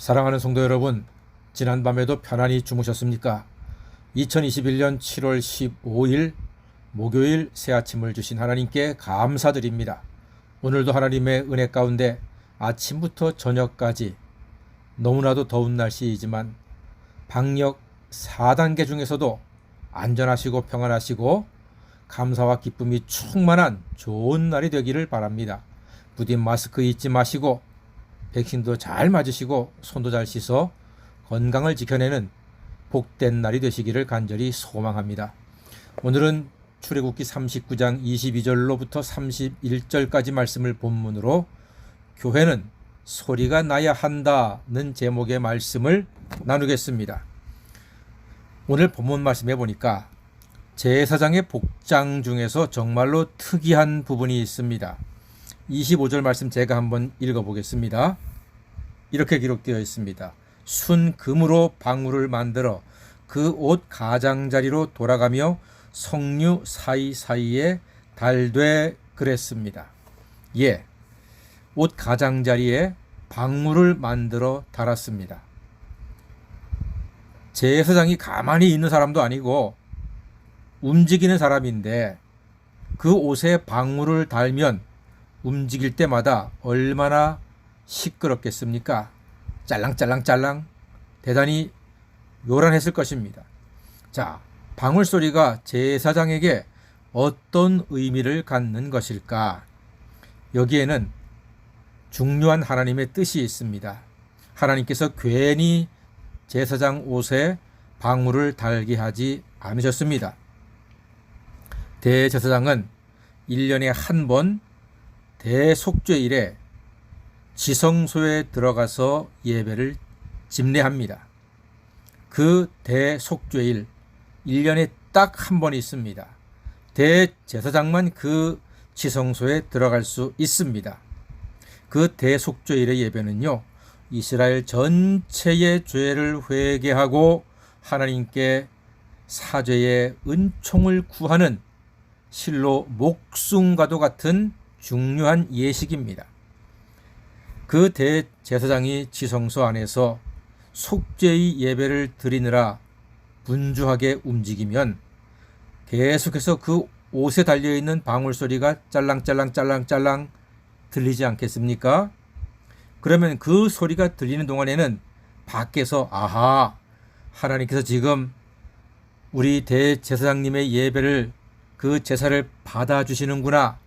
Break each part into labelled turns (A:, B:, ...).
A: 사랑하는 성도 여러분, 지난밤에도 편안히 주무셨습니까? 2021년 7월 15일 목요일 새 아침을 주신 하나님께 감사드립니다. 오늘도 하나님의 은혜 가운데 아침부터 저녁까지 너무나도 더운 날씨이지만 방역 4단계 중에서도 안전하시고 평안하시고 감사와 기쁨이 충만한 좋은 날이 되기를 바랍니다. 부디 마스크 잊지 마시고 백신도 잘 맞으시고 손도 잘 씻어 건강을 지켜내는 복된 날이 되시기를 간절히 소망합니다. 오늘은 출애굽기 39장 22절로부터 31절까지 말씀을 본문으로 교회는 소리가 나야 한다는 제목의 말씀을 나누겠습니다. 오늘 본문 말씀해 보니까 제사장의 복장 중에서 정말로 특이한 부분이 있습니다. 25절 말씀 제가 한번 읽어보겠습니다. 이렇게 기록되어 있습니다. 순금으로 방울을 만들어 그 옷 가장자리로 돌아가며 성류 사이사이에 달되 그랬습니다. 예, 옷 가장자리에 방울을 만들어 달았습니다. 제사장이 가만히 있는 사람도 아니고 움직이는 사람인데 그 옷에 방울을 달면 움직일 때마다 얼마나 시끄럽겠습니까? 짤랑짤랑짤랑 대단히 요란했을 것입니다. 자, 방울 소리가 제사장에게 어떤 의미를 갖는 것일까? 여기에는 중요한 하나님의 뜻이 있습니다. 하나님께서 괜히 제사장 옷에 방울을 달게 하지 않으셨습니다. 대제사장은 1년에 한 번 대속죄일에 지성소에 들어가서 예배를 집례합니다. 그 대속죄일 1년에 딱 한 번 있습니다. 대제사장만 그 지성소에 들어갈 수 있습니다. 그 대속죄일의 예배는요, 이스라엘 전체의 죄를 회개하고 하나님께 사죄의 은총을 구하는 실로 목숨과도 같은 중요한 예식입니다. 그 대제사장이 지성소 안에서 속죄의 예배를 드리느라 분주하게 움직이면 계속해서 그 옷에 달려있는 방울 소리가 짤랑짤랑짤랑짤랑 들리지 않겠습니까? 그러면 그 소리가 들리는 동안에는 밖에서 아하, 하나님께서 지금 우리 대제사장님의 예배를 그 제사를 받아주시는구나,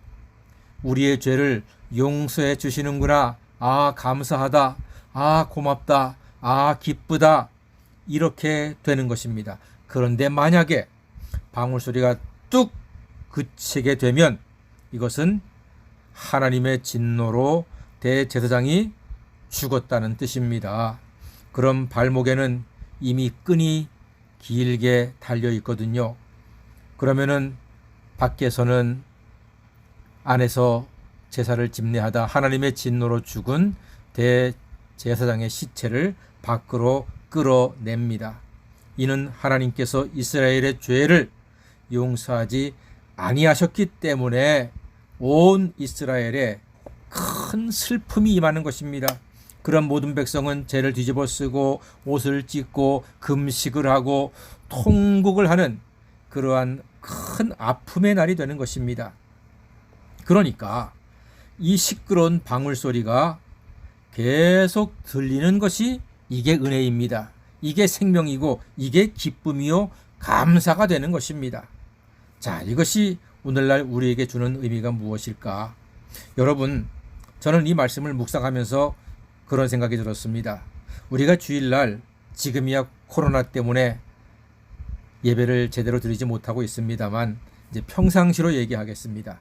A: 우리의 죄를 용서해 주시는구나, 아 감사하다, 아 고맙다, 아 기쁘다, 이렇게 되는 것입니다. 그런데 만약에 방울 소리가 뚝 그치게 되면 이것은 하나님의 진노로 대제사장이 죽었다는 뜻입니다. 그럼 발목에는 이미 끈이 길게 달려 있거든요. 그러면은 밖에서는 안에서 제사를 집례하다 하나님의 진노로 죽은 대제사장의 시체를 밖으로 끌어냅니다. 이는 하나님께서 이스라엘의 죄를 용서하지 아니하셨기 때문에 온 이스라엘에 큰 슬픔이 임하는 것입니다. 그런 모든 백성은 죄를 뒤집어쓰고 옷을 찢고 금식을 하고 통곡을 하는 그러한 큰 아픔의 날이 되는 것입니다. 그러니까 이 시끄러운 방울 소리가 계속 들리는 것이 이게 은혜입니다. 이게 생명이고 이게 기쁨이요 감사가 되는 것입니다. 자, 이것이 오늘날 우리에게 주는 의미가 무엇일까? 여러분, 저는 이 말씀을 묵상하면서 그런 생각이 들었습니다. 우리가 주일날 지금이야 코로나 때문에 예배를 제대로 드리지 못하고 있습니다만 이제 평상시로 얘기하겠습니다.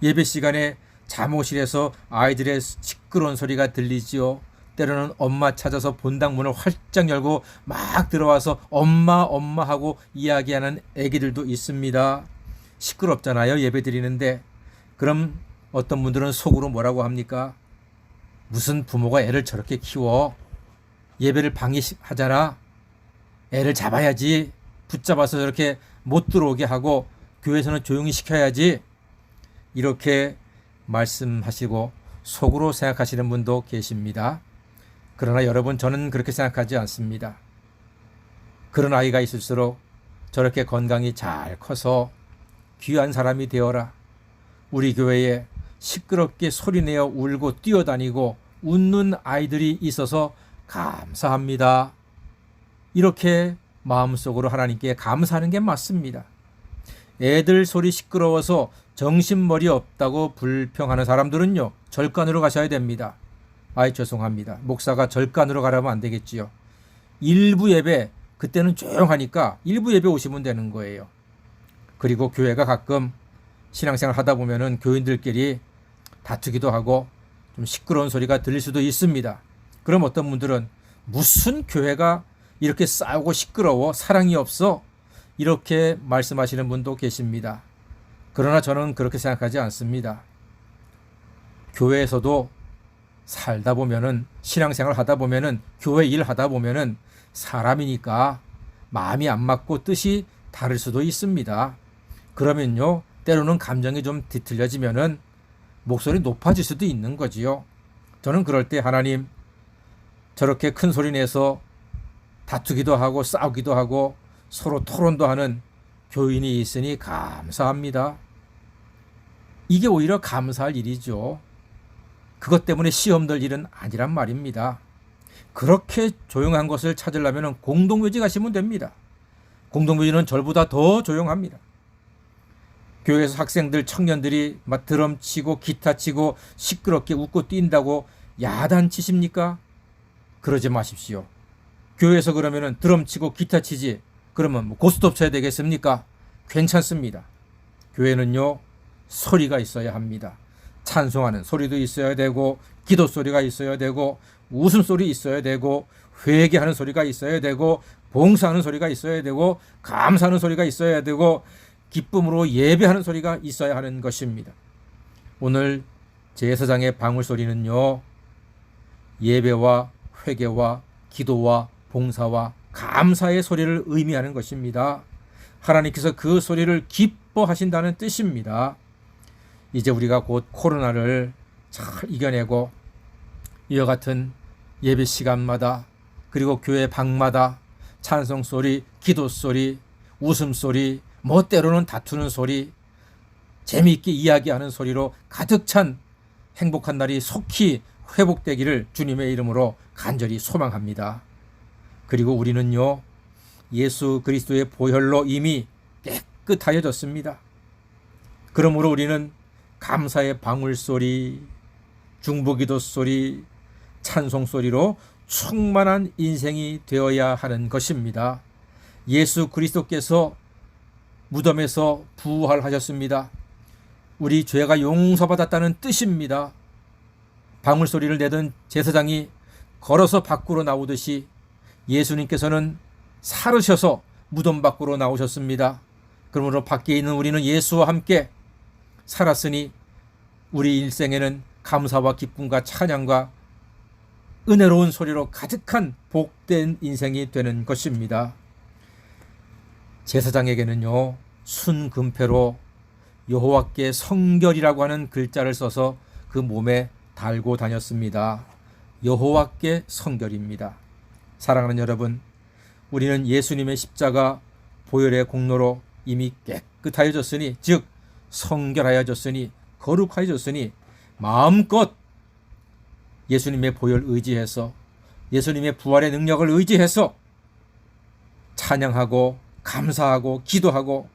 A: 예배 시간에 잠옷실에서 아이들의 시끄러운 소리가 들리지요. 때로는 엄마 찾아서 본당 문을 활짝 열고 막 들어와서 엄마 엄마 하고 이야기하는 애기들도 있습니다. 시끄럽잖아요, 예배 드리는데. 그럼 어떤 분들은 속으로 뭐라고 합니까? 무슨 부모가 애를 저렇게 키워? 예배를 방해하잖아. 애를 잡아야지. 붙잡아서 저렇게 못 들어오게 하고 교회에서는 조용히 시켜야지. 이렇게 말씀하시고 속으로 생각하시는 분도 계십니다. 그러나 여러분, 저는 그렇게 생각하지 않습니다. 그런 아이가 있을수록 저렇게 건강히 잘 커서 귀한 사람이 되어라. 우리 교회에 시끄럽게 소리내어 울고 뛰어다니고 웃는 아이들이 있어서 감사합니다. 이렇게 마음속으로 하나님께 감사하는 게 맞습니다. 애들 소리 시끄러워서 정신머리 없다고 불평하는 사람들은요, 절간으로 가셔야 됩니다. 아이, 죄송합니다. 목사가 절간으로 가라면 안 되겠지요. 일부 예배, 그때는 조용하니까 일부 예배 오시면 되는 거예요. 그리고 교회가 가끔 신앙생활 하다 보면은 교인들끼리 다투기도 하고 좀 시끄러운 소리가 들릴 수도 있습니다. 그럼 어떤 분들은 무슨 교회가 이렇게 싸우고 시끄러워, 사랑이 없어, 이렇게 말씀하시는 분도 계십니다. 그러나 저는 그렇게 생각하지 않습니다. 교회에서도 살다 보면은, 신앙생활 하다 보면은, 교회 일 하다 보면은 사람이니까 마음이 안 맞고 뜻이 다를 수도 있습니다. 그러면요, 때로는 감정이 좀 뒤틀려지면은 목소리 높아질 수도 있는 거지요. 저는 그럴 때 하나님, 저렇게 큰 소리 내서 다투기도 하고 싸우기도 하고 서로 토론도 하는 교인이 있으니 감사합니다. 이게 오히려 감사할 일이죠. 그것 때문에 시험 들 일은 아니란 말입니다. 그렇게 조용한 것을 찾으려면 공동묘지 가시면 됩니다. 공동묘지는 절보다 더 조용합니다. 교회에서 학생들, 청년들이 막 드럼 치고 기타 치고 시끄럽게 웃고 뛴다고 야단치십니까? 그러지 마십시오. 교회에서 그러면은 드럼 치고 기타 치지, 그러면 뭐 고스톱 쳐야 되겠습니까? 괜찮습니다. 교회는요, 소리가 있어야 합니다. 찬송하는 소리도 있어야 되고, 기도 소리가 있어야 되고, 웃음소리 있어야 되고, 회개하는 소리가 있어야 되고, 봉사하는 소리가 있어야 되고, 감사하는 소리가 있어야 되고, 기쁨으로 예배하는 소리가 있어야 하는 것입니다. 오늘 제사장의 방울소리는요, 예배와 회개와 기도와 봉사와 감사의 소리를 의미하는 것입니다. 하나님께서 그 소리를 기뻐하신다는 뜻입니다. 이제 우리가 곧 코로나를 잘 이겨내고 이와 같은 예배 시간마다, 그리고 교회 방마다 찬송소리, 기도소리, 웃음소리, 뭐 때로는 다투는 소리, 재미있게 이야기하는 소리로 가득 찬 행복한 날이 속히 회복되기를 주님의 이름으로 간절히 소망합니다. 그리고 우리는요, 예수 그리스도의 보혈로 이미 깨끗하여졌습니다. 그러므로 우리는 감사의 방울소리, 중보기도 소리, 찬송소리로 충만한 인생이 되어야 하는 것입니다. 예수 그리스도께서 무덤에서 부활하셨습니다. 우리 죄가 용서받았다는 뜻입니다. 방울소리를 내던 제사장이 걸어서 밖으로 나오듯이 예수님께서는 살으셔서 무덤 밖으로 나오셨습니다. 그러므로 밖에 있는 우리는 예수와 함께 살았으니 우리 일생에는 감사와 기쁨과 찬양과 은혜로운 소리로 가득한 복된 인생이 되는 것입니다. 제사장에게는요, 순금패로 여호와께 성결이라고 하는 글자를 써서 그 몸에 달고 다녔습니다. 여호와께 성결입니다. 사랑하는 여러분, 우리는 예수님의 십자가 보혈의 공로로 이미 깨끗하여졌으니, 즉 성결하여졌으니, 거룩하여졌으니 마음껏 예수님의 보혈 의지해서, 예수님의 부활의 능력을 의지해서 찬양하고 감사하고 기도하고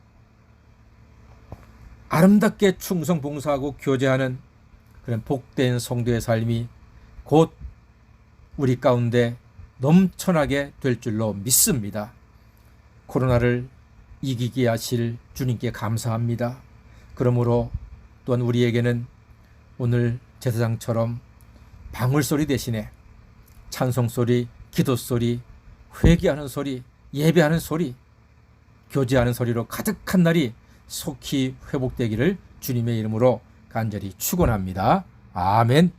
A: 아름답게 충성 봉사하고 교제하는 그런 복된 성도의 삶이 곧 우리 가운데 넘쳐나게 될 줄로 믿습니다. 코로나를 이기게 하실 주님께 감사합니다. 그러므로 또한 우리에게는 오늘 제사장처럼 방울소리 대신에 찬송소리, 기도소리, 회개하는 소리, 예배하는 소리, 교제하는 소리로 가득한 날이 속히 회복되기를 주님의 이름으로 간절히 축원합니다. 아멘.